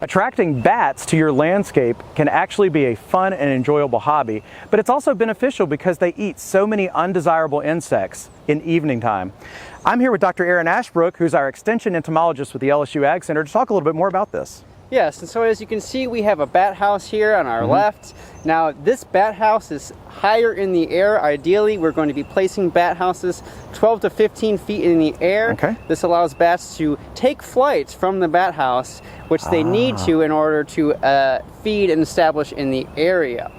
Attracting bats to your landscape can actually be a fun and enjoyable hobby, but it's also beneficial because they eat so many undesirable insects in evening time. I'm here with Dr. Aaron Ashbrook, who's our extension entomologist with the LSU AgCenter, to talk a little bit more about this. Yes, and so as you can see, we have a bat house here on our left. Now, this bat house is higher in the air. Ideally, we're going to be placing bat houses 12 to 15 feet in the air. Okay. This allows bats to take flight from the bat house, which they need to in order to feed and establish in the area.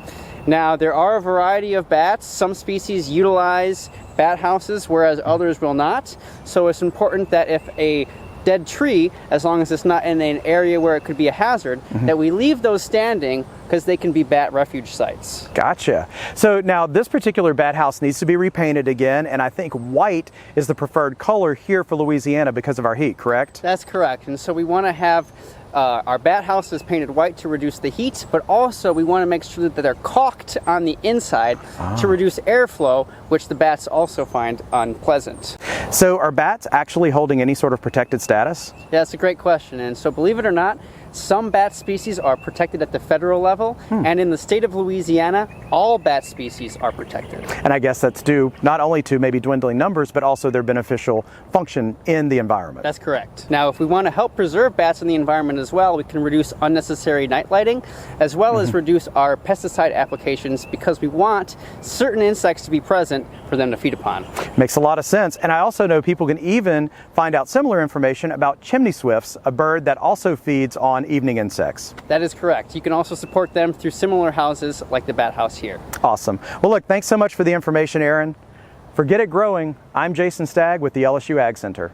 Now, there are a variety of bats. Some species utilize bat houses, whereas others will not. So it's important that if a dead tree, as long as it's not in an area where it could be a hazard, that we leave those standing because they can be bat refuge sites. Gotcha. So now this particular bat house needs to be repainted again, and I think white is the preferred color here for Louisiana because of our heat, correct? That's correct. And so we want to have our bat houses painted white to reduce the heat, but also we want to make sure that they're caulked on the inside to reduce airflow, which the bats also find unpleasant. So are bats actually holding any sort of protected status? Yeah, that's a great question. And so believe it or not, some bat species are protected at the federal level, and in the state of Louisiana, all bat species are protected. And I guess that's due not only to maybe dwindling numbers, but also their beneficial function in the environment. That's correct. Now, if we want to help preserve bats in the environment as well, we can reduce unnecessary night lighting, as well as reduce our pesticide applications, because we want certain insects to be present for them to feed upon. Makes a lot of sense. And I also know people can even find out similar information about chimney swifts, a bird that also feeds on evening insects. That is correct. You can also support them through similar houses like the bat house here. Awesome. Well, look, thanks so much for the information, Aaron. For Get It Growing, I'm Jason Stagg with the LSU AgCenter.